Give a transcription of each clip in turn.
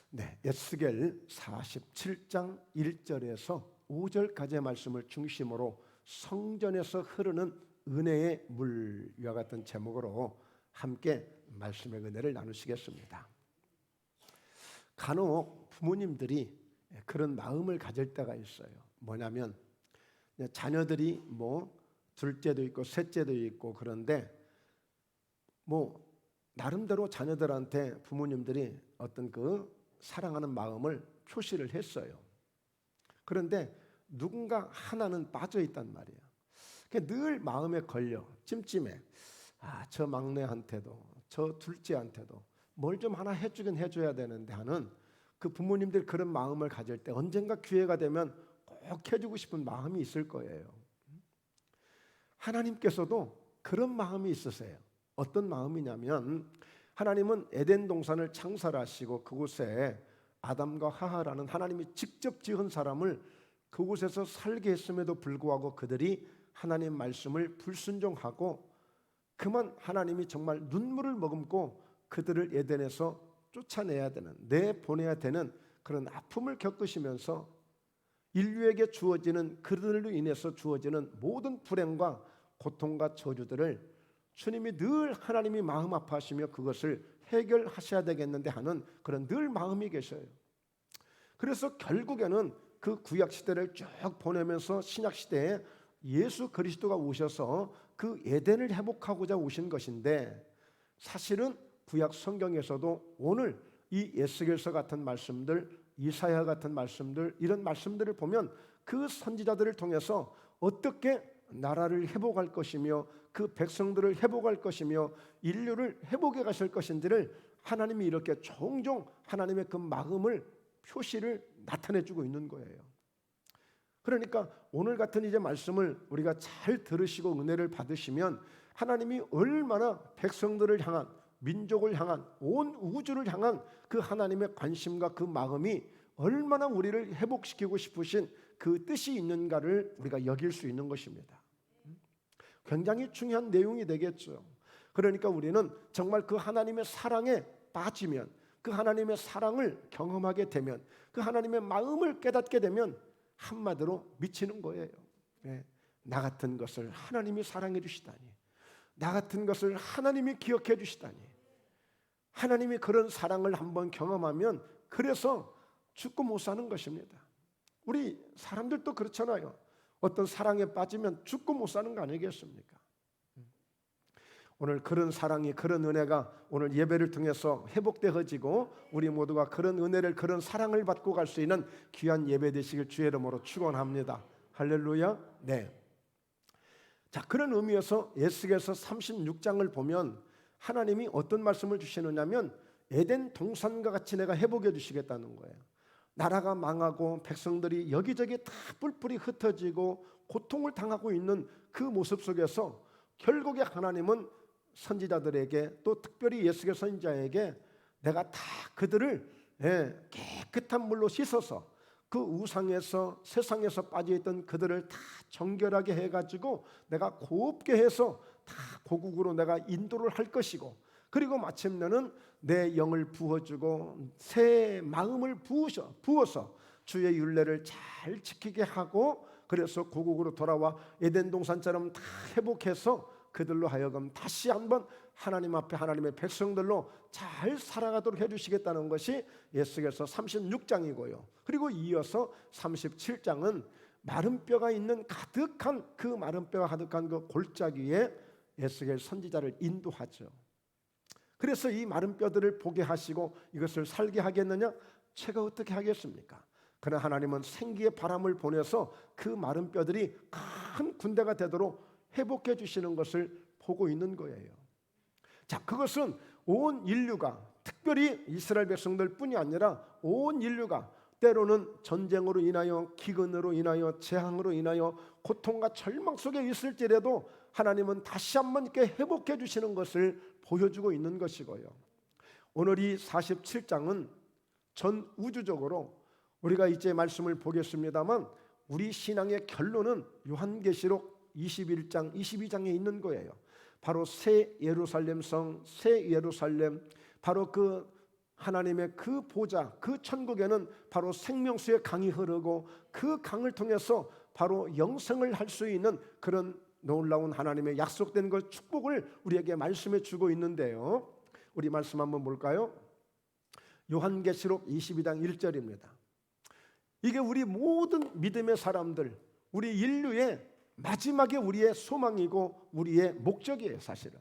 네, 에스겔 47장 1절에서 5절까지의 말씀을 중심으로 성전에서 흐르는 은혜의 물과 같은 제목으로 함께 말씀의 은혜를 나누시겠습니다. 간혹 부모님들이 그런 마음을 가질 때가 있어요. 뭐냐면 자녀들이 둘째도 있고 셋째도 있고 그런데 나름대로 자녀들한테 부모님들이 어떤 사랑하는 마음을 표시를 했어요. 그런데 누군가 하나는 빠져 있단 말이에요. 늘 마음에 걸려 찜찜해. 저 막내한테도 저 둘째한테도 뭘 좀 하나 해주긴 해줘야 되는데 하는 그 부모님들 그런 마음을 가질 때 언젠가 기회가 되면 꼭 해주고 싶은 마음이 있을 거예요. 하나님께서도 그런 마음이 있으세요. 어떤 마음이냐면 하나님은 에덴 동산을 창설하시고 그곳에 아담과 하와라는 하나님이 직접 지은 사람을 그곳에서 살게 했음에도 불구하고 그들이 하나님 말씀을 불순종하고 그만 하나님이 정말 눈물을 머금고 그들을 에덴에서 쫓아내야 되는, 내보내야 되는 그런 아픔을 겪으시면서 인류에게 주어지는 그들로 인해서 주어지는 모든 불행과 고통과 저주들을 주님이 늘 하나님이 마음 아파하시며 그것을 해결하셔야 되겠는데 하는 그런 늘 마음이 계셔요. 그래서 결국에는 그 구약 시대를 쭉 보내면서 신약 시대에 예수 그리스도가 오셔서 그 에덴을 회복하고자 오신 것인데 사실은 구약 성경에서도 오늘 이 에스겔서 같은 말씀들, 이사야 같은 말씀들, 이런 말씀들을 보면 그 선지자들을 통해서 어떻게 나라를 회복할 것이며 그 백성들을 회복할 것이며 인류를 회복해 가실 것인지를 하나님이 이렇게 종종 하나님의 그 마음을 표시를 나타내 주고 있는 거예요. 그러니까 오늘 같은 이제 말씀을 우리가 잘 들으시고 은혜를 받으시면 하나님이 얼마나 백성들을 향한, 민족을 향한, 온 우주를 향한 그 하나님의 관심과 그 마음이 얼마나 우리를 회복시키고 싶으신 그 뜻이 있는가를 우리가 여길 수 있는 것입니다. 굉장히 중요한 내용이 되겠죠. 그러니까 우리는 정말 그 하나님의 사랑에 빠지면, 그 하나님의 사랑을 경험하게 되면, 그 하나님의 마음을 깨닫게 되면 한마디로 미치는 거예요. 나 같은 것을 하나님이 사랑해 주시다니, 나 같은 것을 하나님이 기억해 주시다니, 하나님이 그런 사랑을 한번 경험하면 그래서 죽고 못 사는 것입니다. 우리 사람들도 그렇잖아요. 어떤 사랑에 빠지면 죽고 못 사는 거 아니겠습니까? 오늘 그런 사랑이, 그런 은혜가 오늘 예배를 통해서 회복되어지고 우리 모두가 그런 은혜를, 그런 사랑을 받고 갈 수 있는 귀한 예배 되시길 주의 이름으로 축원합니다. 할렐루야. 네. 자, 그런 의미에서 에스겔서 36장을 보면 하나님이 어떤 말씀을 주시느냐면 에덴 동산과 같이 내가 회복해 주시겠다는 거예요. 나라가 망하고 백성들이 여기저기 다 뿔뿔이 흩어지고 고통을 당하고 있는 그 모습 속에서 결국에 하나님은 선지자들에게 또 특별히 에스겔 선지자에게 내가 다 그들을 깨끗한 물로 씻어서 그 우상에서 세상에서 빠져있던 그들을 다 정결하게 해가지고 내가 곱게 해서 다 고국으로 내가 인도를 할 것이고 그리고 마침내는 내 영을 부어주고 새 마음을 부어서 주의 율례를 잘 지키게 하고 그래서 고국으로 돌아와 에덴 동산처럼 다 회복해서 그들로 하여금 다시 한번 하나님 앞에 하나님의 백성들로 잘 살아가도록 해주시겠다는 것이 에스겔서 36장이고요. 그리고 이어서 37장은 마른 뼈가 있는 가득한 그 마른 뼈가 가득한 그 골짜기에 에스겔 선지자를 인도하죠. 그래서 이 마른 뼈들을 보게 하시고 이것을 살게 하겠느냐? 제가 어떻게 하겠습니까? 그러나 하나님은 생기의 바람을 보내서 그 마른 뼈들이 큰 군대가 되도록 회복해 주시는 것을 보고 있는 거예요. 자, 그것은 온 인류가, 특별히 이스라엘 백성들 뿐이 아니라 온 인류가 때로는 전쟁으로 인하여, 기근으로 인하여, 재앙으로 인하여 고통과 절망 속에 있을지라도 하나님은 다시 한번 이렇게 회복해 주시는 것을 보여주고 있는 것이고요. 오늘 이 47장은 전 우주적으로 우리가 이제 말씀을 보겠습니다만 우리 신앙의 결론은 요한계시록 21장, 22장에 있는 거예요. 바로 새 예루살렘 성, 새 예루살렘, 바로 그 하나님의 그 보좌, 그 천국에는 바로 생명수의 강이 흐르고 그 강을 통해서 바로 영생을 할 수 있는 그런 놀라운 하나님의 약속된 그 축복을 우리에게 말씀해 주고 있는데요. 우리 말씀 한번 볼까요? 요한계시록 22장 1절입니다. 이게 우리 모든 믿음의 사람들, 우리 인류의 마지막에 우리의 소망이고 우리의 목적이에요, 사실은.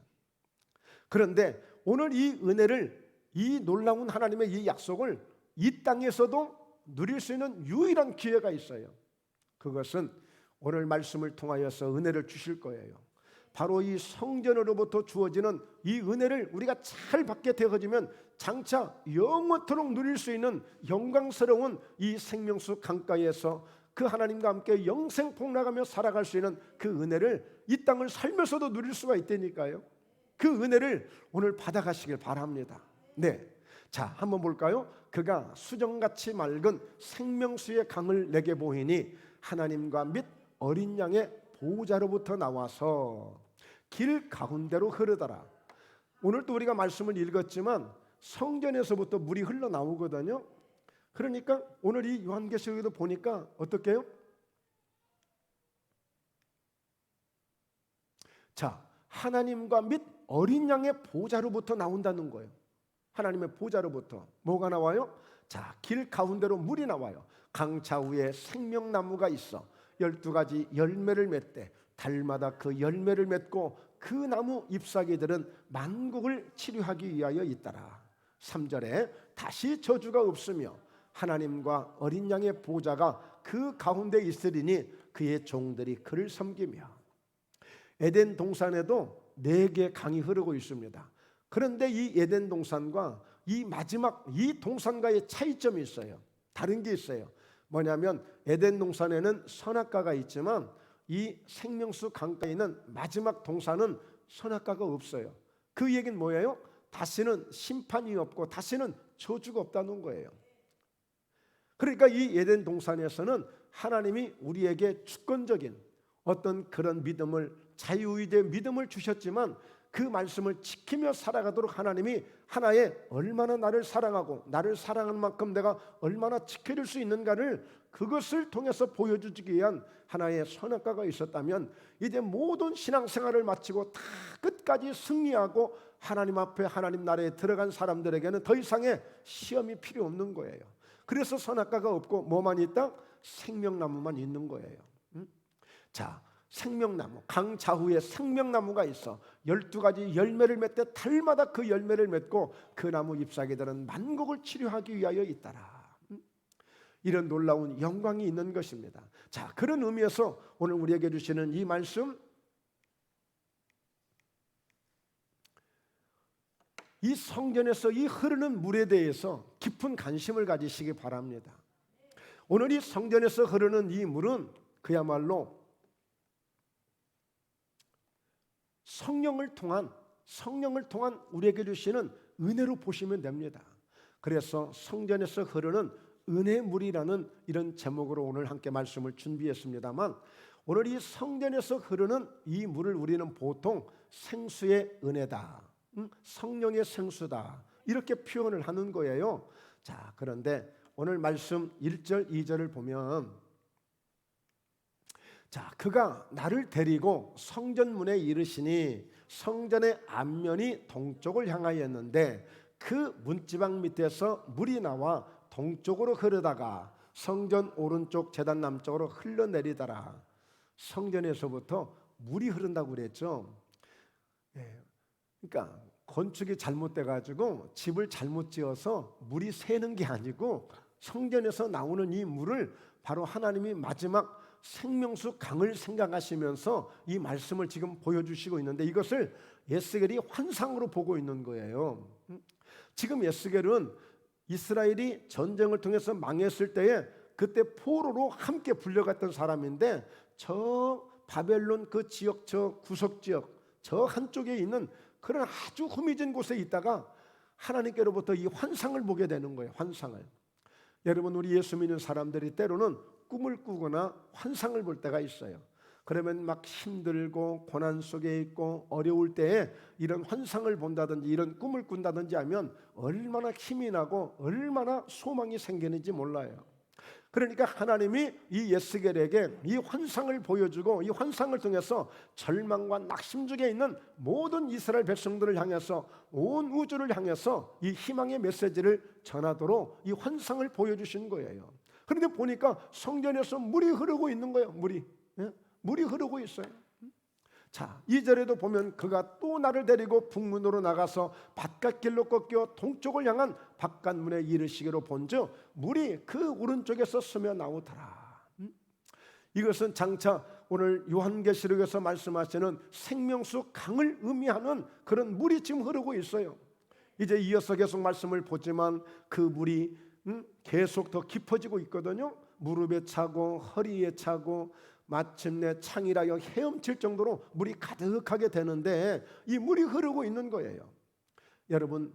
그런데 오늘 이 은혜를, 이 놀라운 하나님의 이 약속을 이 땅에서도 누릴 수 있는 유일한 기회가 있어요. 그것은 오늘 말씀을 통하여서 은혜를 주실 거예요. 바로 이 성전으로부터 주어지는 이 은혜를 우리가 잘 받게 되어지면 장차 영원토록 누릴 수 있는 영광스러운 이 생명수 강가에서 그 하나님과 함께 영생 복락하며 살아갈 수 있는 그 은혜를 이 땅을 살면서도 누릴 수가 있다니까요. 그 은혜를 오늘 받아가시길 바랍니다. 네, 자, 한번 볼까요? 그가 수정같이 맑은 생명수의 강을 내게 보이니 하나님과 및 어린 양의 보호자로부터 나와서 길 가운데로 흐르더라. 오늘도 우리가 말씀을 읽었지만 성전에서부터 물이 흘러나오거든요. 그러니까 오늘 이 요한계시록에도 보니까 어떻게 해요? 자, 하나님과 및 어린 양의 보좌로부터 나온다는 거예요. 하나님의 보좌로부터 뭐가 나와요? 자, 길 가운데로 물이 나와요. 강차 위에 생명나무가 있어 12가지 열매를 맺되 달마다 그 열매를 맺고 그 나무 잎사귀들은 만국을 치료하기 위하여 있더라. 3절에 다시 저주가 없으며 하나님과 어린 양의 보좌가 그 가운데 있으리니 그의 종들이 그를 섬기며. 에덴 동산에도 4개 강이 흐르고 있습니다. 그런데 이 에덴 동산과 이 마지막 이 동산과의 차이점이 있어요. 다른 게 있어요. 뭐냐면 에덴 동산에는 선악과가 있지만 이 생명수 강가에 있는 마지막 동산은 선악과가 없어요. 그 얘기는 뭐예요? 다시는 심판이 없고 다시는 저주가 없다는 거예요. 그러니까 이 에덴 동산에서는 하나님이 우리에게 주권적인 어떤 그런 믿음을, 자유의지의 믿음을 주셨지만 그 말씀을 지키며 살아가도록 하나님이 하나의 얼마나 나를 사랑하고 나를 사랑하는 만큼 내가 얼마나 지켜줄 수 있는가를 그것을 통해서 보여주기 위한 하나의 선악과가 있었다면 이제 모든 신앙생활을 마치고 다 끝까지 승리하고 하나님 앞에 하나님 나라에 들어간 사람들에게는 더 이상의 시험이 필요 없는 거예요. 그래서 선악과가 없고 뭐만 있다? 생명나무만 있는 거예요. 자, 생명나무, 강 좌우에 생명나무가 있어 12가지 열매를 맺되 달마다 그 열매를 맺고 그 나무 잎사귀들은 만국을 치료하기 위하여 있더라. 이런 놀라운 영광이 있는 것입니다. 자, 그런 의미에서 오늘 우리에게 주시는 이 말씀, 이 성전에서 이 흐르는 물에 대해서 깊은 관심을 가지시기 바랍니다. 오늘 이 성전에서 흐르는 이 물은 그야말로 성령을 통한 우리에게 주시는 은혜로 보시면 됩니다. 그래서 성전에서 흐르는 은혜물이라는 이런 제목으로 오늘 함께 말씀을 준비했습니다만, 오늘 이 성전에서 흐르는 이 물을 우리는 보통 생수의 은혜다, 성령의 생수다, 이렇게 표현을 하는 거예요. 자, 그런데 오늘 말씀 1절 2절을 보면, 자, 그가 나를 데리고 성전문에 이르시니 성전의 앞면이 동쪽을 향하였는데 그 문지방 밑에서 물이 나와 동쪽으로 흐르다가 성전 오른쪽 제단 남쪽으로 흘러내리더라. 성전에서부터 물이 흐른다고 그랬죠. 그러니까 건축이 잘못돼 가지고 집을 잘못 지어서 물이 새는 게 아니고 성전에서 나오는 이 물을 바로 하나님이 마지막 생명수 강을 생각하시면서 이 말씀을 지금 보여주시고 있는데, 이것을 에스겔이 환상으로 보고 있는 거예요. 지금 에스겔은 이스라엘이 전쟁을 통해서 망했을 때에 그때 포로로 함께 불려갔던 사람인데, 저 바벨론 그 지역, 저 구석지역, 저 한쪽에 있는 그런 아주 후미진 곳에 있다가 하나님께로부터 이 환상을 보게 되는 거예요. 환상을. 여러분, 우리 예수 믿는 사람들이 때로는 꿈을 꾸거나 환상을 볼 때가 있어요. 그러면 막 힘들고 고난 속에 있고 어려울 때에 이런 환상을 본다든지 이런 꿈을 꾼다든지 하면 얼마나 힘이 나고 얼마나 소망이 생기는지 몰라요. 그러니까 하나님이 이 예스겔에게 이 환상을 보여주고 이 환상을 통해서 절망과 낙심 중에 있는 모든 이스라엘 백성들을 향해서 온 우주를 향해서 이 희망의 메시지를 전하도록 이 환상을 보여주신 거예요. 그런데 보니까 성전에서 물이 흐르고 있는 거예요. 물이 흐르고 있어요. 자, 2절에도 보면 그가 또 나를 데리고 북문으로 나가서 바깥길로 꺾여 동쪽을 향한 바깥문에 이르시기로 본즉 물이 그 오른쪽에서 스며 나오더라. 이것은 장차 오늘 요한계시록에서 말씀하시는 생명수 강을 의미하는 그런 물이 지금 흐르고 있어요. 이제 이어서 계속 말씀을 보지만 그 물이 계속 더 깊어지고 있거든요. 무릎에 차고 허리에 차고 마침내 창이라여 헤엄칠 정도로 물이 가득하게 되는데 이 물이 흐르고 있는 거예요. 여러분,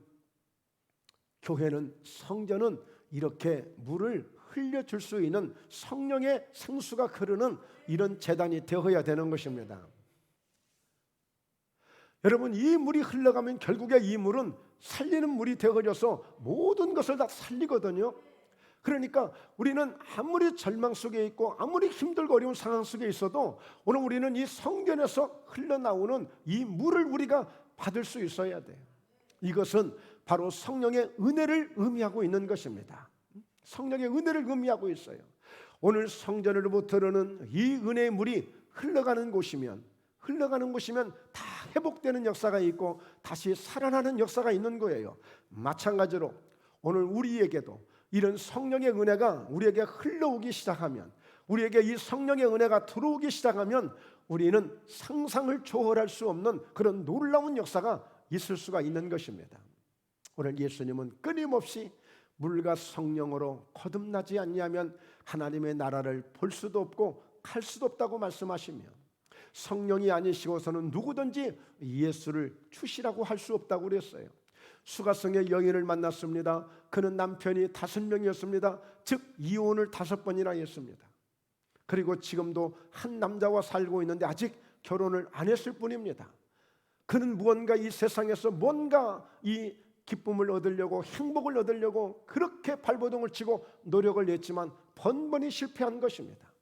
교회는, 성전은 이렇게 물을 흘려줄 수 있는 성령의 생수가 흐르는 이런 재단이 되어야 되는 것입니다. 여러분, 이 물이 흘러가면 결국에 이 물은 살리는 물이 되어져서 모든 것을 다 살리거든요. 그러니까 우리는 아무리 절망 속에 있고 아무리 힘들고 어려운 상황 속에 있어도 오늘 우리는 이 성전에서 흘러나오는 이 물을 우리가 받을 수 있어야 돼요. 이것은 바로 성령의 은혜를 의미하고 있는 것입니다. 성령의 은혜를 의미하고 있어요. 오늘 성전으로부터 흐르는 이 은혜의 물이 흘러가는 곳이면 다 회복되는 역사가 있고 다시 살아나는 역사가 있는 거예요. 마찬가지로 오늘 우리에게도 이런 성령의 은혜가 우리에게 흘러오기 시작하면, 우리에게 이 성령의 은혜가 들어오기 시작하면 우리는 상상을 초월할 수 없는 그런 놀라운 역사가 있을 수가 있는 것입니다. 오늘 예수님은 끊임없이 물과 성령으로 거듭나지 않냐면 하나님의 나라를 볼 수도 없고 갈 수도 없다고 말씀하시며, 성령이 아니시고서는 누구든지 예수를 주시라고 할 수 없다고 그랬어요. 수가성의 여인을 만났습니다. 그는 남편이 5명이었습니다. 즉 이혼을 5번이나 했습니다. 그리고 지금도 한 남자와 살고 있는데 아직 결혼을 안 했을 뿐입니다. 그는 무언가 이 세상에서 뭔가 이 기쁨을 얻으려고, 행복을 얻으려고 그렇게 발버둥을 치고 노력을 냈지만 번번이 실패한 것입니다.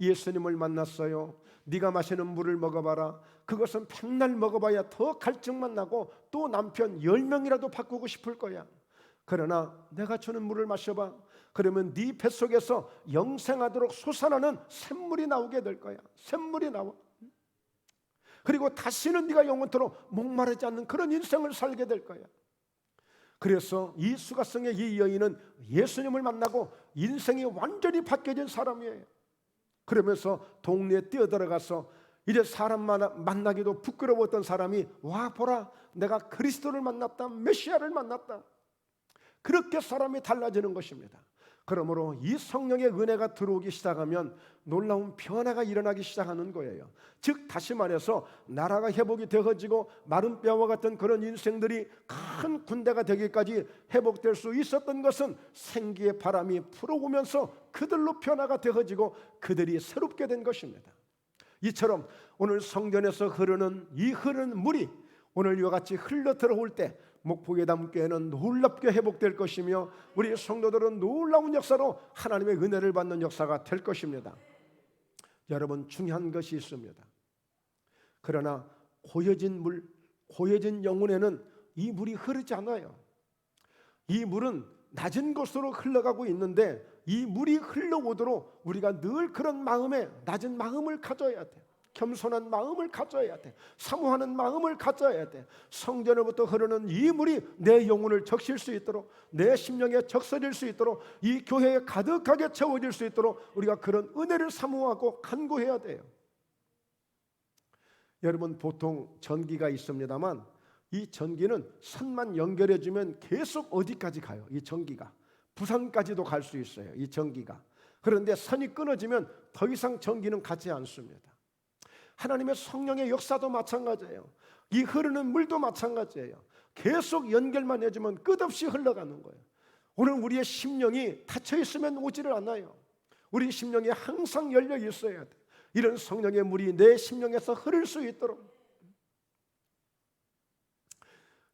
예수님을 만났어요. 네가 마시는 물을 먹어봐라. 그것은 백날 먹어봐야 더 갈증만 나고 또 남편 10명이라도 바꾸고 싶을 거야. 그러나 내가 주는 물을 마셔봐. 그러면 네 뱃속에서 영생하도록 솟아나는 샘물이 나오게 될 거야. 샘물이 나와. 그리고 다시는 네가 영원토록 목마르지 않는 그런 인생을 살게 될 거야. 그래서 이 수가성의 이 여인은 예수님을 만나고 인생이 완전히 바뀌어진 사람이에요. 그러면서 동네에 뛰어들어가서 이제 사람 만나기도 부끄러웠던 사람이 와 보라, 내가 그리스도를 만났다, 메시아를 만났다. 그렇게 사람이 달라지는 것입니다. 그러므로 이 성령의 은혜가 들어오기 시작하면 놀라운 변화가 일어나기 시작하는 거예요. 즉 다시 말해서 나라가 회복이 되어지고 마른 뼈와 같은 그런 인생들이 큰 군대가 되기까지 회복될 수 있었던 것은 생기의 바람이 불어오면서 그들로 변화가 되어지고 그들이 새롭게 된 것입니다. 이처럼 오늘 성전에서 흐르는 물이 오늘 이와 같이 흘러 들어올 때 목포예담교회는 놀랍게 회복될 것이며 우리 성도들은 놀라운 역사로 하나님의 은혜를 받는 역사가 될 것입니다. 여러분, 중요한 것이 있습니다. 그러나 고여진 물, 고여진 영혼에는 이 물이 흐르지 않아요. 이 물은 낮은 곳으로 흘러가고 있는데 이 물이 흘러오도록 우리가 늘 그런 마음에 낮은 마음을 가져야 돼. 겸손한 마음을 가져야 돼. 사모하는 마음을 가져야 돼. 성전으로부터 흐르는 이 물이 내 영혼을 적실 수 있도록, 내 심령에 적셔질 수 있도록, 이 교회에 가득하게 채워질 수 있도록 우리가 그런 은혜를 사모하고 간구해야 돼요. 여러분, 보통 전기가 있습니다만 이 전기는 선만 연결해주면 계속 어디까지 가요? 이 전기가 부산까지도 갈 수 있어요. 이 전기가. 그런데 선이 끊어지면 더 이상 전기는 가지 않습니다. 하나님의 성령의 역사도 마찬가지예요. 이 흐르는 물도 마찬가지예요. 계속 연결만 해주면 끝없이 흘러가는 거예요. 오늘 우리의 심령이 닫혀 있으면 오지를 않아요. 우리 심령이 항상 열려 있어야 돼. 이런 성령의 물이 내 심령에서 흐를 수 있도록,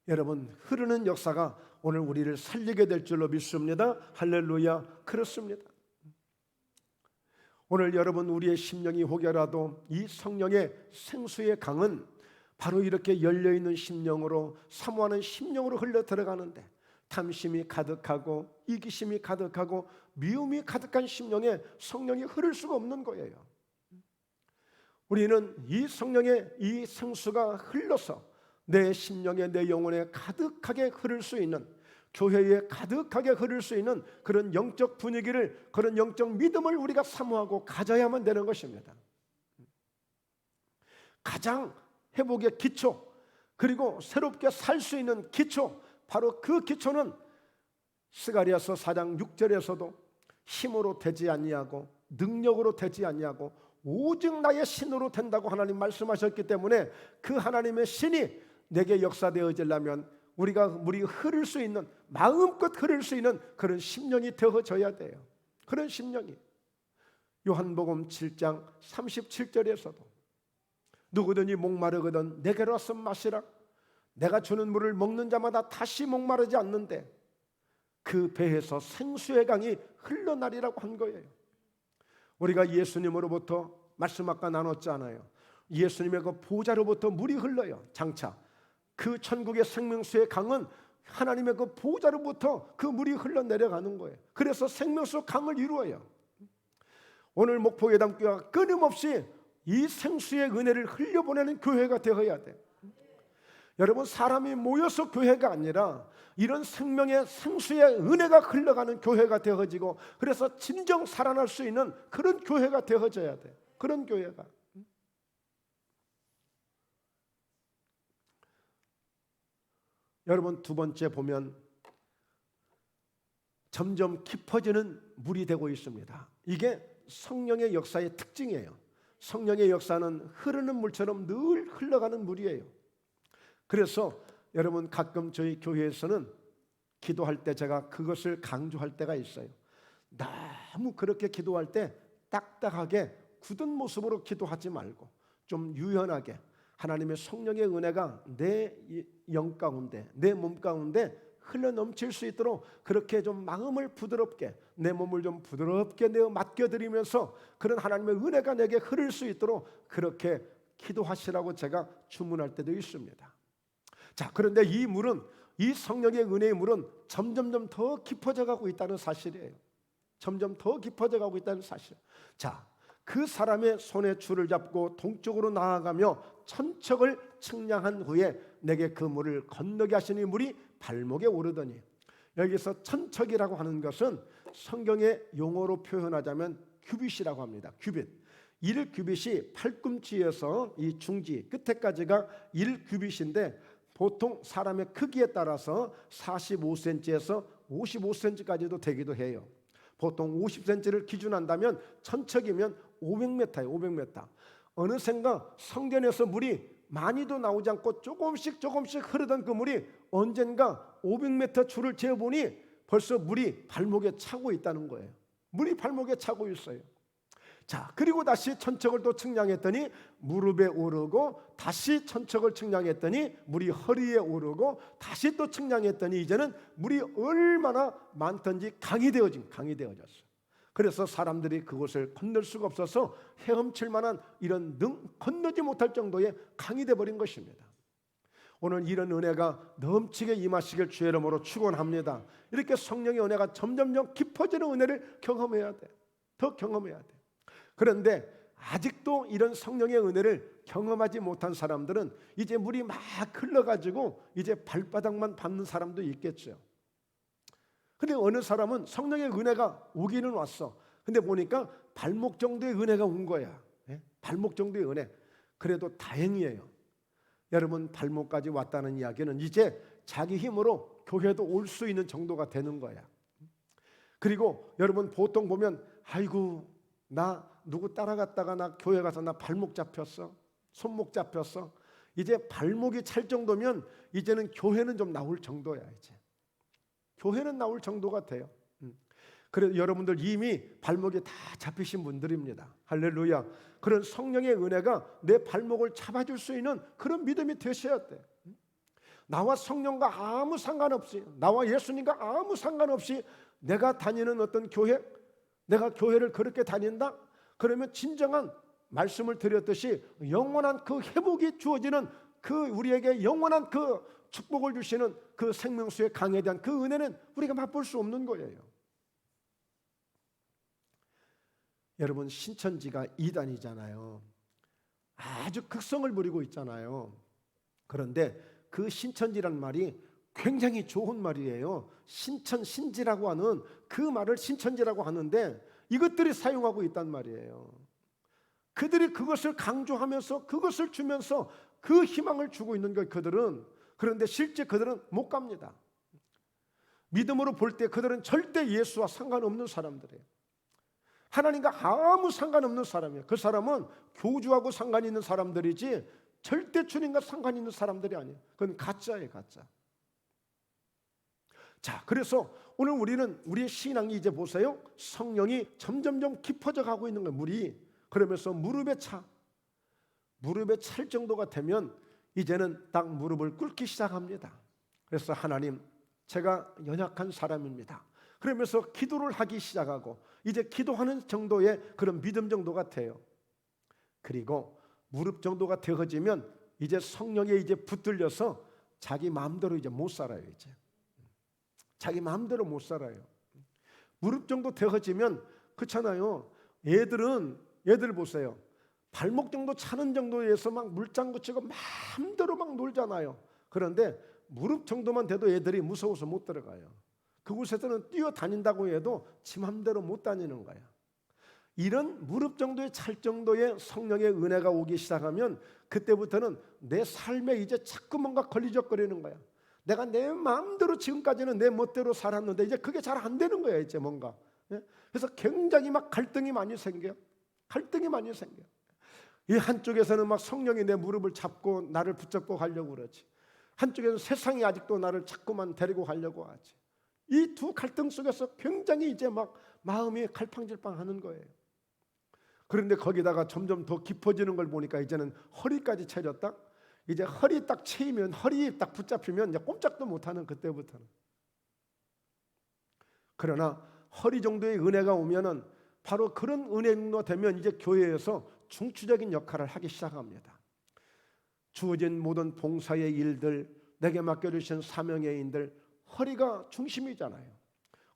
여러분, 흐르는 역사가 오늘 우리를 살리게 될 줄로 믿습니다. 할렐루야. 그렇습니다. 오늘 여러분, 우리의 심령이 혹여라도 이 성령의 생수의 강은 바로 이렇게 열려있는 심령으로, 사모하는 심령으로 흘러 들어가는데, 탐심이 가득하고 이기심이 가득하고 미움이 가득한 심령에 성령이 흐를 수가 없는 거예요. 우리는 이 성령의 이 생수가 흘러서 내 심령에, 내 영혼에 가득하게 흐를 수 있는, 교회에 가득하게 흐를 수 있는 그런 영적 분위기를, 그런 영적 믿음을 우리가 사모하고 가져야만 되는 것입니다. 가장 회복의 기초, 그리고 새롭게 살 수 있는 기초, 바로 그 기초는 스가랴서 4장 6절에서도 힘으로 되지 아니하고 능력으로 되지 아니하고 오직 나의 신으로 된다고 하나님 말씀하셨기 때문에, 그 하나님의 신이 내게 역사되어지려면 우리가 물이 흐를 수 있는, 마음껏 흐를 수 있는 그런 심령이 되어져야 돼요. 그런 심령이 요한복음 7장 37절에서도 누구든지 목마르거든 내게로 와서 마시라. 내가 주는 물을 먹는 자마다 다시 목마르지 않는데 그 배에서 생수의 강이 흘러나리라고 한 거예요. 우리가 예수님으로부터 말씀 아까 나눴잖아요. 예수님의 그 보좌로부터 물이 흘러요. 장차 그 천국의 생명수의 강은 하나님의 그 보좌로부터 그 물이 흘러내려가는 거예요. 그래서 생명수 강을 이루어요. 오늘 목포예담교회가 끊임없이 이 생수의 은혜를 흘려보내는 교회가 되어야 돼. 여러분, 사람이 모여서 교회가 아니라 이런 생명의 생수의 은혜가 흘러가는 교회가 되어지고, 그래서 진정 살아날 수 있는 그런 교회가 되어져야 돼. 그런 교회가. 여러분, 두 번째 보면 점점 깊어지는 물이 되고 있습니다. 이게 성령의 역사의 특징이에요. 성령의 역사는 흐르는 물처럼 늘 흘러가는 물이에요. 그래서 여러분, 가끔 저희 교회에서는 기도할 때 제가 그것을 강조할 때가 있어요. 너무 그렇게 기도할 때 딱딱하게 굳은 모습으로 기도하지 말고 좀 유연하게 하나님의 성령의 은혜가 내 영 가운데, 내 몸 가운데 흘러 넘칠 수 있도록 그렇게 좀 마음을 부드럽게, 내 몸을 좀 부드럽게 내어 맡겨드리면서 그런 하나님의 은혜가 내게 흐를 수 있도록 그렇게 기도하시라고 제가 주문할 때도 있습니다. 자, 그런데 이 물은, 이 성령의 은혜의 물은 점점점 더 깊어져 가고 있다는 사실이에요. 점점 더 깊어져 가고 있다는 사실. 자, 그 사람의 손에 줄을 잡고 동쪽으로 나아가며 천척을 측량한 후에 내게 그 물을 건너게 하시니 물이 발목에 오르더니, 여기서 천척이라고 하는 것은 성경의 용어로 표현하자면 규빗이라고 합니다. 규빗. 1규빗이 팔꿈치에서 이 중지 끝에까지가 1규빗인데 보통 사람의 크기에 따라서 45cm에서 55cm까지도 되기도 해요. 보통 50cm를 기준한다면 천척이면 500m예요. 500m. 어느샌가 성전에서 물이 많이도 나오지 않고 조금씩 흐르던 그 물이 언젠가 500m 줄을 재어보니 벌써 물이 발목에 차고 있다는 거예요. 물이 발목에 차고 있어요. 자, 그리고 다시 천척을 또 측량했더니 무릎에 오르고, 다시 천척을 측량했더니 물이 허리에 오르고, 다시 또 측량했더니 이제는 물이 얼마나 많던지 강이 되어졌어요. 그래서 사람들이 그곳을 건널 수가 없어서 헤엄칠 만한 이런 건너지 못할 정도의 강이 되어버린 것입니다. 오늘 이런 은혜가 넘치게 임하시길 주의 이름으로 축원합니다. 이렇게 성령의 은혜가 점점점 깊어지는 은혜를 경험해야 돼. 더 경험해야 돼. 그런데 아직도 이런 성령의 은혜를 경험하지 못한 사람들은 이제 물이 막 흘러가지고 이제 발바닥만 밟는 사람도 있겠죠. 근데 어느 사람은 성령의 은혜가 오기는 왔어. 근데 보니까 발목 정도의 은혜가 온 거야. 발목 정도의 은혜. 그래도 다행이에요. 여러분, 발목까지 왔다는 이야기는 이제 자기 힘으로 교회도 올 수 있는 정도가 되는 거야. 그리고 여러분, 보통 보면 아이고, 나 누구 따라갔다가 나 교회 가서 나 발목 잡혔어, 손목 잡혔어. 이제 발목이 찰 정도면 이제는 교회는 좀 나올 정도야. 이제 교회는 나올 정도가 돼요. 그래서 여러분들 이미 발목이 다 잡히신 분들입니다. 할렐루야. 그런 성령의 은혜가 내 발목을 잡아줄 수 있는 그런 믿음이 되셔야 돼. 나와 성령과 아무 상관없이, 나와 예수님과 아무 상관없이 내가 다니는 어떤 교회, 내가 교회를 그렇게 다닌다? 그러면 진정한 말씀을 드렸듯이 영원한 그 회복이 주어지는 그 우리에게 영원한 그 축복을 주시는 그 생명수의 강에 대한 그 은혜는 우리가 맛볼 수 없는 거예요. 여러분, 신천지가 이단이잖아요. 아주 극성을 부리고 있잖아요. 그런데 그 신천지란 말이 굉장히 좋은 말이에요. 신천, 신지라고 하는 그 말을 신천지라고 하는데 이것들이 사용하고 있단 말이에요. 그들이 그것을 강조하면서 그것을 주면서 그 희망을 주고 있는 거예요, 그들은. 그런데 실제 그들은 못 갑니다. 믿음으로 볼 때 그들은 절대 예수와 상관없는 사람들이에요. 하나님과 아무 상관없는 사람이에요. 그 사람은 교주하고 상관 있는 사람들이지 절대 주님과 상관 있는 사람들이 아니에요. 그건 가짜예요, 가짜. 자, 그래서 오늘 우리는 우리의 신앙이 이제 보세요. 성령이 점점점 깊어져 가고 있는 거예요, 물이. 그러면서 무릎에 찰 정도가 되면 이제는 딱 무릎을 꿇기 시작합니다. 그래서 하나님, 제가 연약한 사람입니다. 그러면서 기도를 하기 시작하고 이제 기도하는 정도의 그런 믿음 정도가 돼요. 그리고 무릎 정도가 되어지면 이제 성령에 이제 붙들려서 자기 마음대로 이제 못 살아요. 이제 자기 마음대로 못 살아요. 무릎 정도 되어지면 그렇잖아요. 얘들 보세요. 발목 정도 차는 정도에서 막 물장구 치고 마음대로 막 놀잖아요. 그런데 무릎 정도만 돼도 애들이 무서워서 못 들어가요. 그곳에서는 뛰어다닌다고 해도 지 맘대로 못 다니는 거야. 이런 무릎 정도에 찰 정도의 성령의 은혜가 오기 시작하면 그때부터는 내 삶에 이제 자꾸 뭔가 걸리적거리는 거야. 내가 내 마음대로 지금까지는 내 멋대로 살았는데 이제 그게 잘 안 되는 거야, 이제 뭔가. 그래서 굉장히 막 갈등이 많이 생겨요. 이 한쪽에서는 막 성령이 내 무릎을 잡고 나를 붙잡고 가려고 그러지. 한쪽에서는 세상이 아직도 나를 자꾸만 데리고 가려고 하지. 이 두 갈등 속에서 굉장히 이제 막 마음이 갈팡질팡하는 거예요. 그런데 거기다가 점점 더 깊어지는 걸 보니까 이제는 허리까지 채렸다. 이제 허리 딱 채이면, 허리 딱 붙잡히면 이제 꼼짝도 못하는 그때부터는. 그러나 허리 정도의 은혜가 오면은 바로 그런 은혜가 되면 이제 교회에서 중추적인 역할을 하기 시작합니다. 주어진 모든 봉사의 일들, 내게 맡겨주신 사명의 일들, 허리가 중심이잖아요.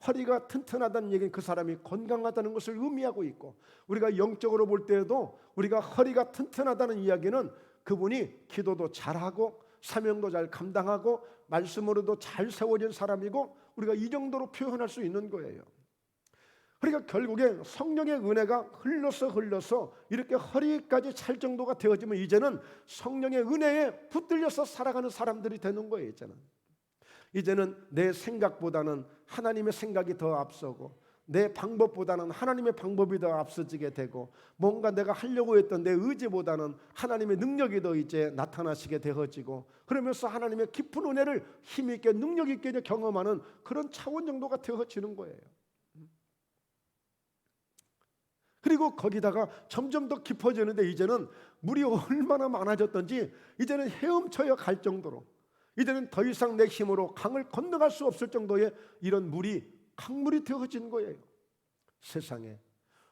허리가 튼튼하다는 얘기는 그 사람이 건강하다는 것을 의미하고 있고, 우리가 영적으로 볼 때에도 우리가 허리가 튼튼하다는 이야기는 그분이 기도도 잘하고 사명도 잘 감당하고 말씀으로도 잘 세워진 사람이고, 우리가 이 정도로 표현할 수 있는 거예요. 그러니까 결국에 성령의 은혜가 흘러서 이렇게 허리까지 찰 정도가 되어지면 이제는 성령의 은혜에 붙들려서 살아가는 사람들이 되는 거예요. 이제는 내 생각보다는 하나님의 생각이 더 앞서고, 내 방법보다는 하나님의 방법이 더 앞서지게 되고, 뭔가 내가 하려고 했던 내 의지보다는 하나님의 능력이 더 이제 나타나시게 되어지고, 그러면서 하나님의 깊은 은혜를 힘있게 능력있게 경험하는 그런 차원 정도가 되어지는 거예요. 그리고 거기다가 점점 더 깊어지는데 이제는 물이 얼마나 많아졌던지 이제는 헤엄쳐야 갈 정도로, 이제는 더 이상 내 힘으로 강을 건너갈 수 없을 정도의 이런 물이 강물이 되어진 거예요. 세상에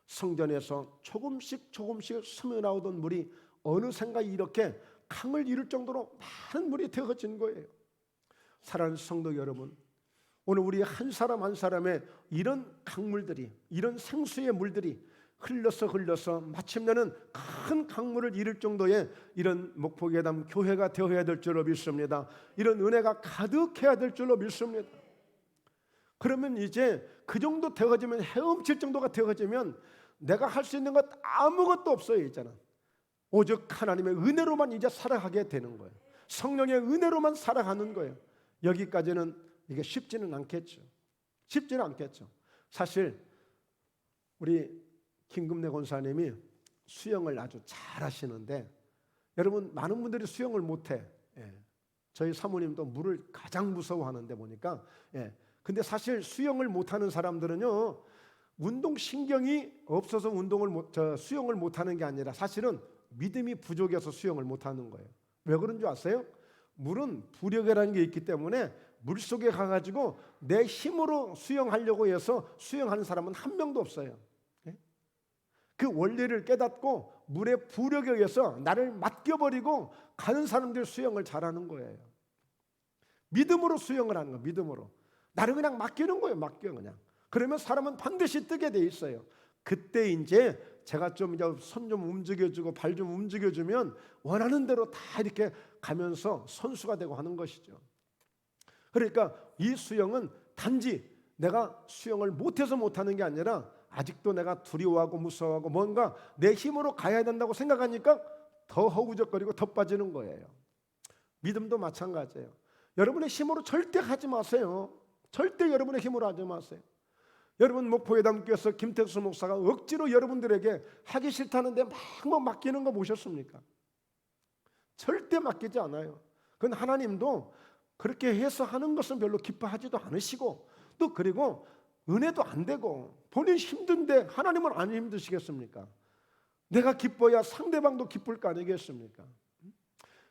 성전에서 조금씩 스며나오던 물이 어느샌가 이렇게 강을 이룰 정도로 많은 물이 되어진 거예요. 사랑하는 성도 여러분, 오늘 우리 한 사람 한 사람의 이런 강물들이, 이런 생수의 물들이 흘러서 마침내는 큰 강물을 이룰 정도의 이런 목포괴담 교회가 되어야 될 줄로 믿습니다. 이런 은혜가 가득해야 될 줄로 믿습니다. 그러면 이제 그 정도 되어지면, 헤엄칠 정도가 되어지면 내가 할 수 있는 것 아무것도 없어요. 이제는 오직 하나님의 은혜로만 이제 살아가게 되는 거예요. 성령의 은혜로만 살아가는 거예요. 여기까지는 이게 쉽지는 않겠죠. 사실 우리 김금래 권사님이 수영을 아주 잘 하시는데, 여러분 많은 분들이 수영을 못해. 저희 사모님도 물을 가장 무서워하는데 보니까. 근데 사실 수영을 못하는 사람들은요, 운동 신경이 없어서 수영을 못하는 게 아니라 사실은 믿음이 부족해서 수영을 못하는 거예요. 왜 그런 줄 아세요? 물은 부력이라는 게 있기 때문에 물속에 가가지고 내 힘으로 수영하려고 해서 수영하는 사람은 한 명도 없어요. 그 원리를 깨닫고 물의 부력에 의해서 나를 맡겨버리고 가는 사람들 수영을 잘하는 거예요. 믿음으로 수영을 하는 거예요. 믿음으로 나를 그냥 맡기는 거예요. 맡겨 그냥. 그러면 사람은 반드시 뜨게 돼 있어요. 그때 이제 제가 좀 이제 손 좀 움직여주고 발 좀 움직여주면 원하는 대로 다 이렇게 가면서 선수가 되고 하는 것이죠. 그러니까 이 수영은 단지 내가 수영을 못해서 못하는 게 아니라 아직도 내가 두려워하고 무서워하고 뭔가 내 힘으로 가야 된다고 생각하니까 더 허우적거리고 더 빠지는 거예요. 믿음도 마찬가지예요. 여러분의 힘으로 절대 하지 마세요. 절대 여러분의 힘으로 하지 마세요. 여러분 목포회담교에서 김택수 목사가 억지로 여러분들에게 하기 싫다는데 막 맡기는 거 보셨습니까? 절대 맡기지 않아요. 그건 하나님도 그렇게 해서 하는 것은 별로 기뻐하지도 않으시고 또 그리고 은혜도 안 되고 본인 힘든데 하나님은 안 힘드시겠습니까? 내가 기뻐야 상대방도 기쁠 거 아니겠습니까?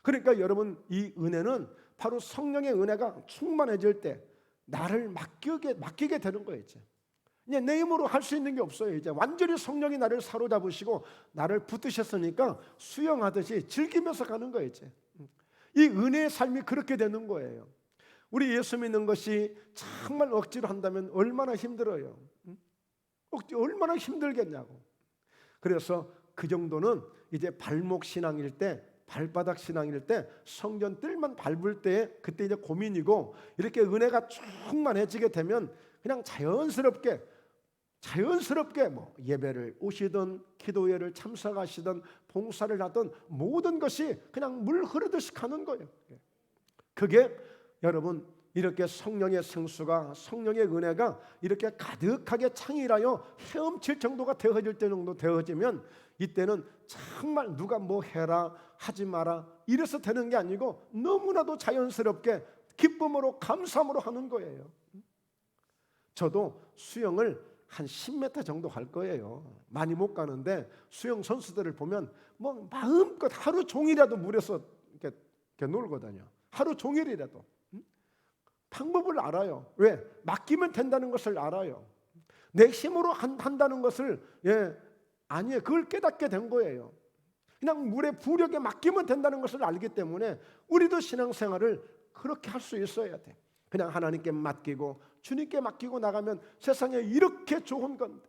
그러니까 여러분 이 은혜는 바로 성령의 은혜가 충만해질 때 나를 맡기게 되는 거예요. 이제 내 힘으로 할 수 있는 게 없어요. 이제 완전히 성령이 나를 사로잡으시고 나를 붙드셨으니까 수영하듯이 즐기면서 가는 거예요. 이제 이 은혜의 삶이 그렇게 되는 거예요. 우리 예수 믿는 것이 정말 억지로 한다면 얼마나 힘들어요. 얼마나 힘들겠냐고. 그래서 그 정도는 이제 발목 신앙일 때, 발바닥 신앙일 때, 성전 뜰만 밟을 때 그때 이제 고민이고, 이렇게 은혜가 충만해지게 되면 그냥 자연스럽게 뭐 예배를 오시든 기도회를 참석하시든 봉사를 하든 모든 것이 그냥 물 흐르듯이 가는 거예요. 그게 여러분 이렇게 성령의 생수가, 성령의 은혜가 이렇게 가득하게 창일하여 헤엄칠 정도가 되어질 때 정도 되어지면 이때는 정말 누가 뭐 해라 하지 마라 이래서 되는 게 아니고 너무나도 자연스럽게 기쁨으로 감사함으로 하는 거예요. 저도 수영을 한 10m 정도 갈 거예요. 많이 못 가는데 수영 선수들을 보면 뭐 마음껏 하루 종일이라도 물에서 이렇게 놀거든요. 하루 종일이라도. 방법을 알아요. 왜? 맡기면 된다는 것을 알아요. 내 힘으로 한다는 것을 아니에요. 그걸 깨닫게 된 거예요. 그냥 물의 부력에 맡기면 된다는 것을 알기 때문에 우리도 신앙생활을 그렇게 할 수 있어야 돼. 그냥 하나님께 맡기고 주님께 맡기고 나가면 세상에 이렇게 좋은 건데,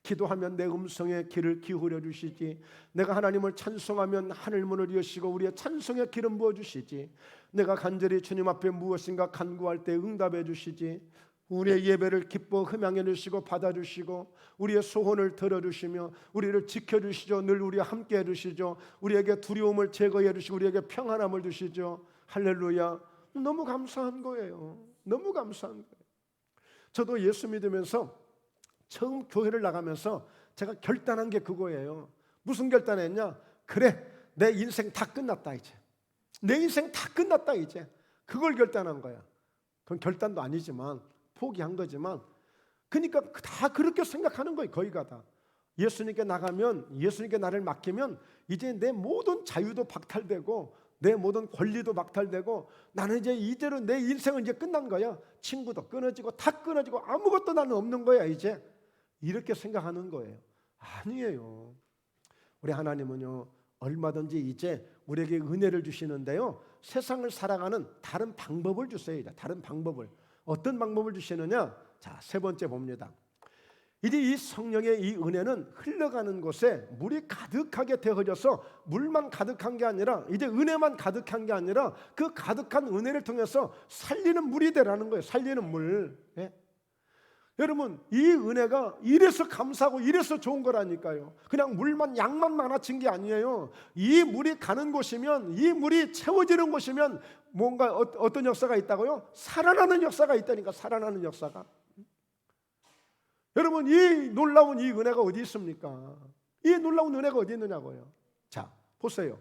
기도하면 내 음성에 귀를 기울여 주시지, 내가 하나님을 찬송하면 하늘문을 여시고 우리의 찬송에 기름 부어 주시지, 내가 간절히 주님 앞에 무엇인가 간구할 때 응답해 주시지, 우리의 예배를 기뻐 흠양해 주시고 받아주시고 우리의 소원을 들어주시며 우리를 지켜주시죠. 늘 우리와 함께 해주시죠. 우리에게 두려움을 제거해 주시고 우리에게 평안함을 주시죠. 할렐루야. 너무 감사한 거예요. 너무 감사한 거예요. 저도 예수 믿으면서 처음 교회를 나가면서 제가 결단한 게 그거예요. 무슨 결단했냐? 그래, 내 인생 다 끝났다 이제. 내 인생 다 끝났다 이제. 그걸 결단한 거야. 그건 결단도 아니지만 포기한 거지만, 그러니까 다 그렇게 생각하는 거예요. 거의가 다. 예수님께 나가면, 예수님께 나를 맡기면 이제 내 모든 자유도 박탈되고 내 모든 권리도 박탈되고 나는 이제로 내 인생은 이제 끝난 거야. 친구도 끊어지고 다 끊어지고 아무것도 나는 없는 거야 이제. 이렇게 생각하는 거예요. 아니에요. 우리 하나님은요 얼마든지 이제 우리에게 은혜를 주시는데요, 세상을 살아가는 다른 방법을 주세요. 다른 방법을. 어떤 방법을 주시느냐? 자, 세 번째 봅니다. 이제 이 성령의 이 은혜는 흘러가는 곳에 물이 가득하게 되어져서 물만 가득한 게 아니라, 이제 은혜만 가득한 게 아니라 그 가득한 은혜를 통해서 살리는 물이 되라는 거예요. 살리는 물. 여러분, 이 은혜가 이래서 감사하고 이래서 좋은 거라니까요. 그냥 물만, 양만 많아진 게 아니에요. 이 물이 가는 곳이면, 이 물이 채워지는 곳이면 뭔가 어떤 역사가 있다고요? 살아나는 역사가 있다니까. 살아나는 역사가. 여러분, 이 놀라운 이 은혜가 어디 있습니까? 이 놀라운 은혜가 어디 있느냐고요. 자, 보세요.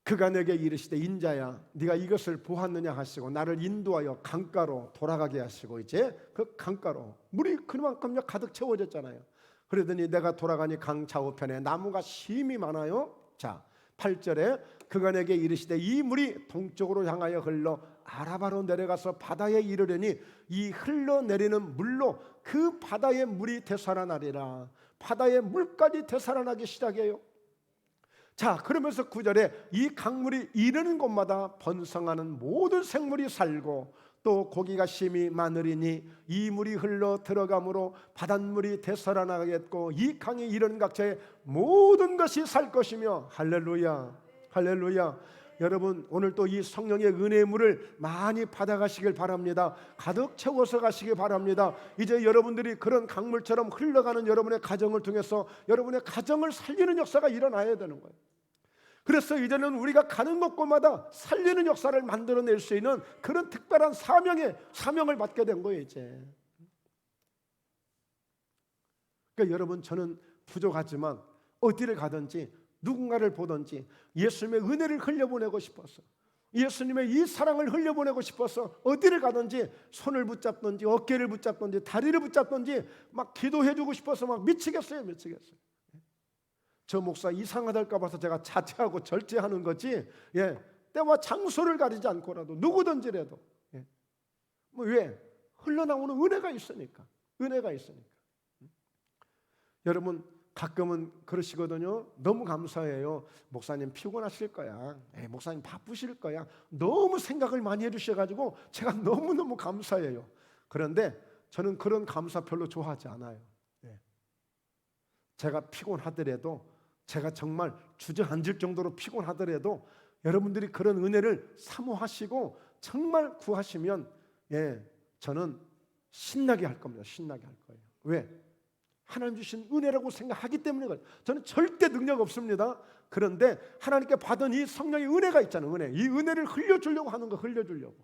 그가 내게 이르시되 인자야 네가 이것을 보았느냐 하시고 나를 인도하여 강가로 돌아가게 하시고 이제 그 강가로 물이 그만큼 가득 채워졌잖아요. 그러더니 내가 돌아가니 강 좌우편에 나무가 심이 많아요. 자 8절에 그가 내게 이르시되 이 물이 동쪽으로 향하여 흘러 아라바로 내려가서 바다에 이르려니 이 흘러내리는 물로 그 바다의 물이 되살아나리라. 바다의 물까지 되살아나기 시작해요. 자 그러면서 9절에 이 강물이 이르는 곳마다 번성하는 모든 생물이 살고 또 고기가 심히 많으리니 이 물이 흘러 들어가므로 바닷물이 되살아나겠고 이 강이 이르는 각처에 모든 것이 살 것이며 할렐루야 할렐루야. 여러분 오늘 또 이 성령의 은혜의 물을 많이 받아가시길 바랍니다. 가득 채워서 가시길 바랍니다. 이제 여러분들이 그런 강물처럼 흘러가는 여러분의 가정을 통해서 여러분의 가정을 살리는 역사가 일어나야 되는 거예요. 그래서 이제는 우리가 가는 곳곳마다 살리는 역사를 만들어낼 수 있는 그런 특별한 사명을 받게 된 거예요 이제. 그러니까 여러분 저는 부족하지만 어디를 가든지 누군가를 보든지 예수님의 은혜를 흘려보내고 싶어서 예수님의 이 사랑을 흘려보내고 싶어서 어디를 가든지 손을 붙잡든지 어깨를 붙잡든지 다리를 붙잡든지 막 기도해주고 싶어서 막 미치겠어요. 저 목사 이상하달까 봐서 제가 자제하고 절제하는 거지 때와 장소를 가리지 않고라도 누구든지라도 뭐 왜? 흘러나오는 은혜가 있으니까. 여러분 가끔은 그러시거든요. 너무 감사해요. 목사님 피곤하실 거야. 목사님 바쁘실 거야. 너무 생각을 많이 해주셔가지고 제가 너무너무 감사해요. 그런데 저는 그런 감사 별로 좋아하지 않아요. 제가 피곤하더라도 제가 정말 주저앉을 정도로 피곤하더라도 여러분들이 그런 은혜를 사모하시고 정말 구하시면 저는 신나게 할 겁니다. 신나게 할 거예요. 왜? 하나님 주신 은혜라고 생각하기 때문에 그래요. 저는 절대 능력 없습니다. 그런데 하나님께 받은 이 성령의 은혜가 있잖아요. 이 은혜를 흘려주려고 하는 거 흘려주려고.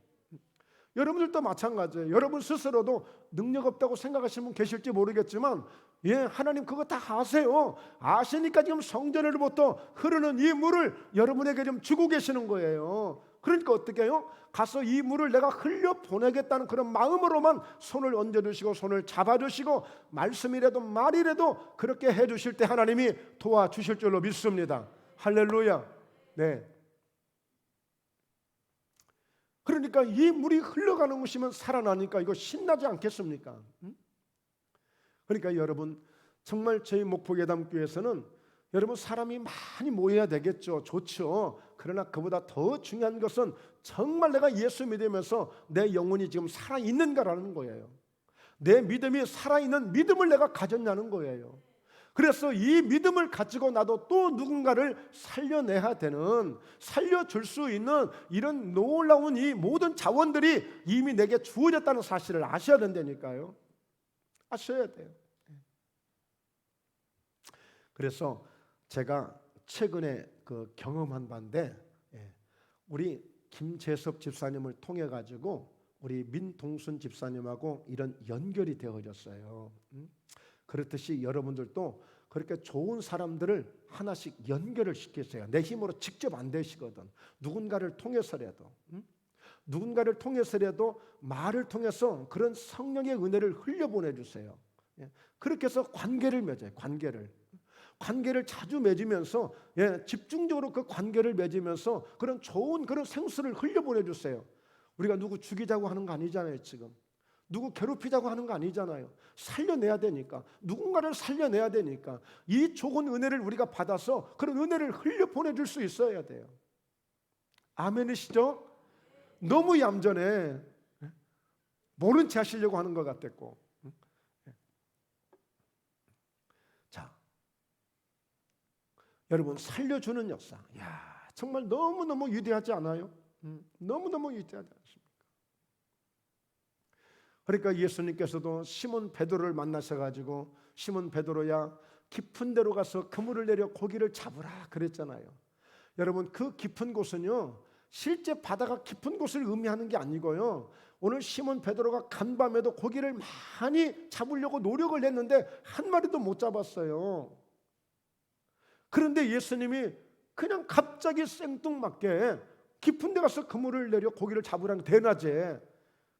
여러분들도 마찬가지예요. 여러분 스스로도 능력 없다고 생각하시는 분 계실지 모르겠지만 하나님 그거 다 아세요. 아시니까 지금 성전으로부터 흐르는 이 물을 여러분에게 좀 주고 계시는 거예요. 그러니까 어떻게 해요? 가서 이 물을 내가 흘려보내겠다는 그런 마음으로만 손을 얹어주시고 손을 잡아주시고 말씀이라도 말이라도 그렇게 해주실 때 하나님이 도와주실 줄로 믿습니다. 할렐루야. 네. 그러니까 이 물이 흘러가는 것이면 살아나니까 이거 신나지 않겠습니까? 그러니까 여러분 정말 저희 목포예담교회에서는 여러분 사람이 많이 모여야 되겠죠. 좋죠. 그러나 그보다 더 중요한 것은 정말 내가 예수 믿으면서 내 영혼이 지금 살아있는가라는 거예요. 내 믿음이 살아있는 믿음을 내가 가졌냐는 거예요. 그래서 이 믿음을 가지고 나도 또 누군가를 살려내야 되는, 살려줄 수 있는 이런 놀라운 이 모든 자원들이 이미 내게 주어졌다는 사실을 아셔야 된다니까요. 아셔야 돼요. 그래서 제가 최근에 그 경험한 바인데 우리 김재섭 집사님을 통해 가지고 우리 민동순 집사님하고 이런 연결이 되어졌어요. 그렇듯이 여러분들도 그렇게 좋은 사람들을 하나씩 연결을 시키세요. 내 힘으로 직접 안 되시거든. 누군가를 통해서라도 말을 통해서 그런 성령의 은혜를 흘려보내주세요. 그렇게 해서 관계를 맺어요. 관계를 자주 맺으면서 집중적으로 그 관계를 맺으면서 그런 좋은 그런 생수를 흘려보내주세요. 우리가 누구 죽이자고 하는 거 아니잖아요. 지금 누구 괴롭히자고 하는 거 아니잖아요. 살려내야 되니까, 누군가를 살려내야 되니까 이 좋은 은혜를 우리가 받아서 그런 은혜를 흘려보내줄 수 있어야 돼요. 아멘이시죠? 너무 얌전해. 모른 체 하시려고 하는 것 같았고. 자, 여러분 살려주는 역사, 정말 너무너무 위대하지 않아요? 너무너무 위대하지 않습니까? 그러니까 예수님께서도 시몬 베드로를 만나셔가지고 시몬 베드로야 깊은 데로 가서 그물을 내려 고기를 잡으라 그랬잖아요. 여러분 그 깊은 곳은요 실제 바다가 깊은 곳을 의미하는 게 아니고요, 오늘 시몬 베드로가 간밤에도 고기를 많이 잡으려고 노력을 했는데 한 마리도 못 잡았어요. 그런데 예수님이 그냥 갑자기 생뚱맞게 깊은 데 가서 그물을 내려 고기를 잡으라는 대낮에.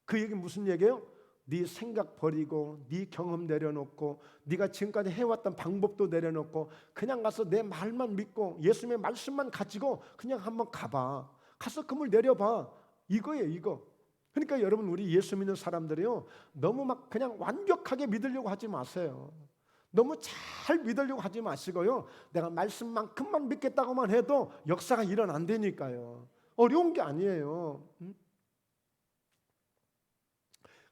그 얘기 무슨 얘기예요? 네 생각 버리고 네 경험 내려놓고 네가 지금까지 해왔던 방법도 내려놓고 그냥 가서 내 말만 믿고 예수님의 말씀만 가지고 그냥 한번 가봐. 가서 그물 내려봐. 이거예요, 이거. 그러니까 여러분, 우리 예수 믿는 사람들이요, 너무 막 그냥 완벽하게 믿으려고 하지 마세요. 너무 잘 믿으려고 하지 마시고요, 내가 말씀만큼만 믿겠다고만 해도 역사가 일어난다니까요. 어려운 게 아니에요.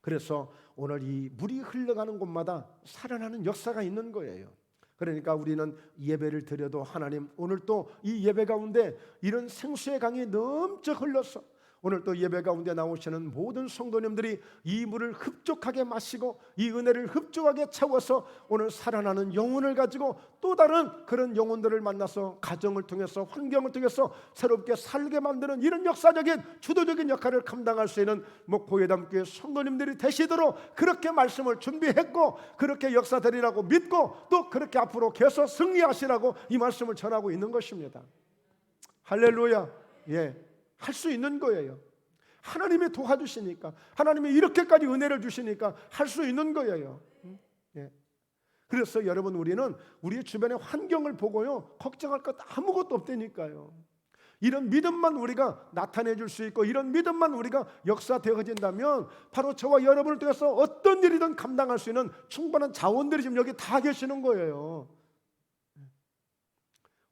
그래서 오늘 이 물이 흘러가는 곳마다 살아나는 역사가 있는 거예요. 그러니까 우리는 예배를 드려도 하나님, 오늘 또 이 예배 가운데 이런 생수의 강이 넘쳐 흘러서 오늘 또 예배 가운데 나오시는 모든 성도님들이 이 물을 흡족하게 마시고 이 은혜를 흡족하게 채워서 오늘 살아나는 영혼을 가지고 또 다른 그런 영혼들을 만나서 가정을 통해서 환경을 통해서 새롭게 살게 만드는 이런 역사적인 주도적인 역할을 감당할 수 있는 목포예담교회 성도님들이 되시도록 그렇게 말씀을 준비했고 그렇게 역사되리라고 믿고 또 그렇게 앞으로 계속 승리하시라고 이 말씀을 전하고 있는 것입니다. 할렐루야. 예. 할 수 있는 거예요. 하나님이 도와주시니까, 하나님이 이렇게까지 은혜를 주시니까 할 수 있는 거예요. 예. 그래서 여러분, 우리는 우리 주변의 환경을 보고요, 걱정할 것 아무것도 없다니까요. 이런 믿음만 우리가 나타내 줄 수 있고 이런 믿음만 우리가 역사되어진다면 바로 저와 여러분을 통해서 어떤 일이든 감당할 수 있는 충분한 자원들이 지금 여기 다 계시는 거예요.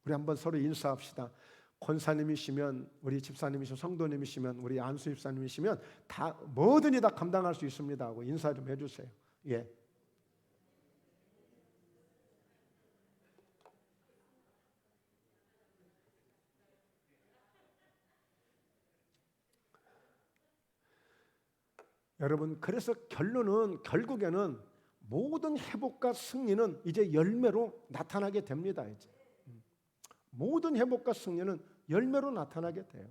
우리 한번 서로 인사합시다. 권사님이시면, 우리 집사님이시면, 성도님이시면, 우리 안수 집사님이시면 다 뭐든지 다 감당할 수 있습니다 하고 인사 좀 해주세요. 예. 여러분, 그래서 결국에는 모든 회복과 승리는 이제 열매로 나타나게 됩니다. 이제 모든 회복과 승리는 열매로 나타나게 돼요.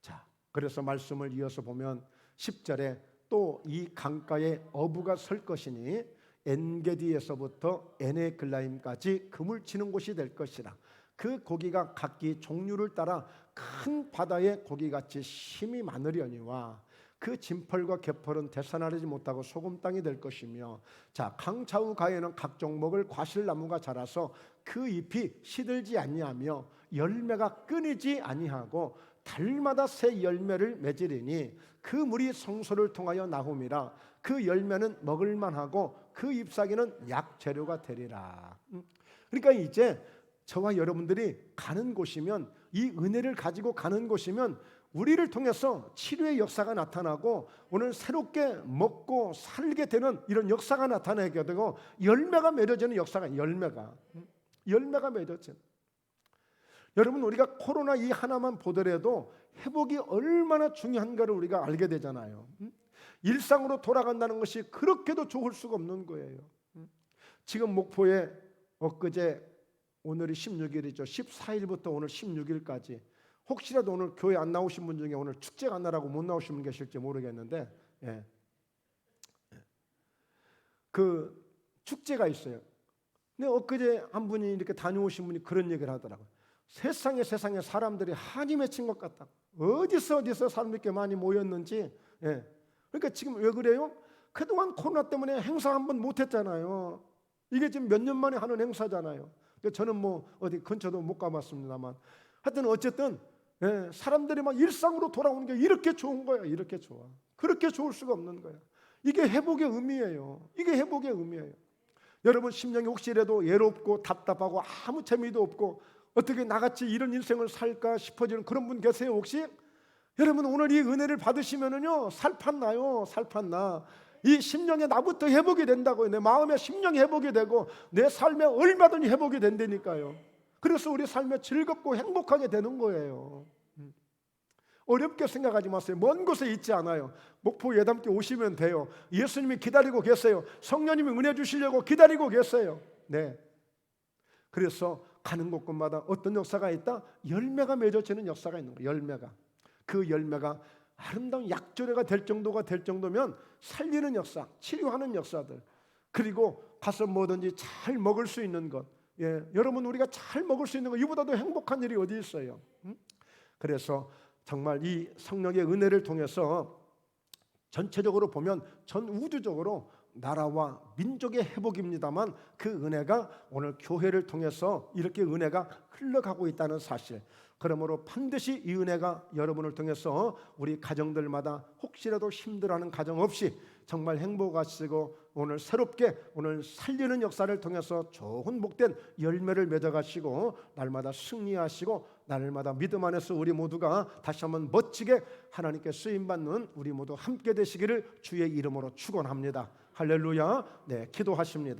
자, 그래서 말씀을 이어서 보면 10절에 또 이 강가에 어부가 설 것이니 엔게디에서부터 에네글라임까지 그물 치는 곳이 될 것이라. 그 고기가 각기 종류를 따라 큰 바다의 고기같이 힘이 많으려니와 그 진펄과 개펄은 되살아나지 못하고 소금 땅이 될 것이며, 자, 강 좌우 가에는 각종 먹을 과실나무가 자라서 그 잎이 시들지 아니하며 열매가 끊이지 아니하고 달마다 새 열매를 맺으리니 그 물이 성소를 통하여 나옴이라. 그 열매는 먹을만하고 그 잎사귀는 약재료가 되리라. 그러니까 이제 저와 여러분들이 가는 곳이면, 이 은혜를 가지고 가는 곳이면 우리를 통해서 치료의 역사가 나타나고 오늘 새롭게 먹고 살게 되는 이런 역사가 나타나게 되고 열매가 맺어지는 역사가, 열매가 맺어지는. 여러분, 우리가 코로나 이 하나만 보더라도 회복이 얼마나 중요한가를 우리가 알게 되잖아요. 일상으로 돌아간다는 것이 그렇게도 좋을 수가 없는 거예요. 지금 목포에 엊그제, 오늘이 16일이죠. 14일부터 오늘 16일까지 혹시라도 오늘 교회 안 나오신 분 중에 오늘 축제 간다라고 못 나오신 분 계실지 모르겠는데, 예. 그 축제가 있어요. 근데 엊그제 한 분이 이렇게 다녀오신 분이 그런 얘기를 하더라고요. 세상에 사람들이 한이 맺힌 것 같다. 어디서 사람들이 이렇게 많이 모였는지. 예. 그러니까 지금 왜 그래요? 그동안 코로나 때문에 행사 한 번 못했잖아요. 이게 지금 몇 년 만에 하는 행사잖아요. 저는 뭐 어디 근처도 못 가봤습니다만, 하여튼 어쨌든 예, 사람들이 막 일상으로 돌아오는 게 이렇게 좋은 거야. 이렇게 좋아. 그렇게 좋을 수가 없는 거야. 이게 회복의 의미예요. 이게 회복의 의미예요. 여러분 심령이 혹시라도 외롭고 답답하고 아무 재미도 없고 어떻게 나같이 이런 인생을 살까 싶어지는 그런 분 계세요 혹시? 여러분, 오늘 이 은혜를 받으시면은요, 살판 나요. 살판 나. 이 심령의 나부터 회복이 된다고요. 내 마음의 심령이 회복이 되고 내 삶에 얼마든지 회복이 된다니까요. 그래서 우리 삶에 즐겁고 행복하게 되는 거예요. 어렵게 생각하지 마세요. 먼 곳에 있지 않아요. 목포 예담교회 오시면 돼요. 예수님이 기다리고 계세요. 성령님이 은혜 주시려고 기다리고 계세요. 네. 그래서 가는 곳곳마다 어떤 역사가 있다? 열매가 맺어지는 역사가 있는 거예요. 열매가. 그 열매가 아름다운 약조례가 될 정도면 살리는 역사, 치료하는 역사들, 그리고 가서 뭐든지 잘 먹을 수 있는 것, 여러분, 우리가 잘 먹을 수 있는 거 이보다도 행복한 일이 어디 있어요? 그래서 정말 이 성령의 은혜를 통해서 전체적으로 보면 전 우주적으로 나라와 민족의 회복입니다만, 그 은혜가 오늘 교회를 통해서 이렇게 은혜가 흘러가고 있다는 사실, 그러므로 반드시 이 은혜가 여러분을 통해서 우리 가정들마다 혹시라도 힘들어하는 가정 없이 정말 행복하시고 오늘 새롭게 오늘 살리는 역사를 통해서 좋은 복된 열매를 맺어가시고 날마다 승리하시고 날마다 믿음 안에서 우리 모두가 다시 한번 멋지게 하나님께 쓰임받는 우리 모두 함께 되시기를 주의 이름으로 축원합니다. 할렐루야. 네, 기도하십니다.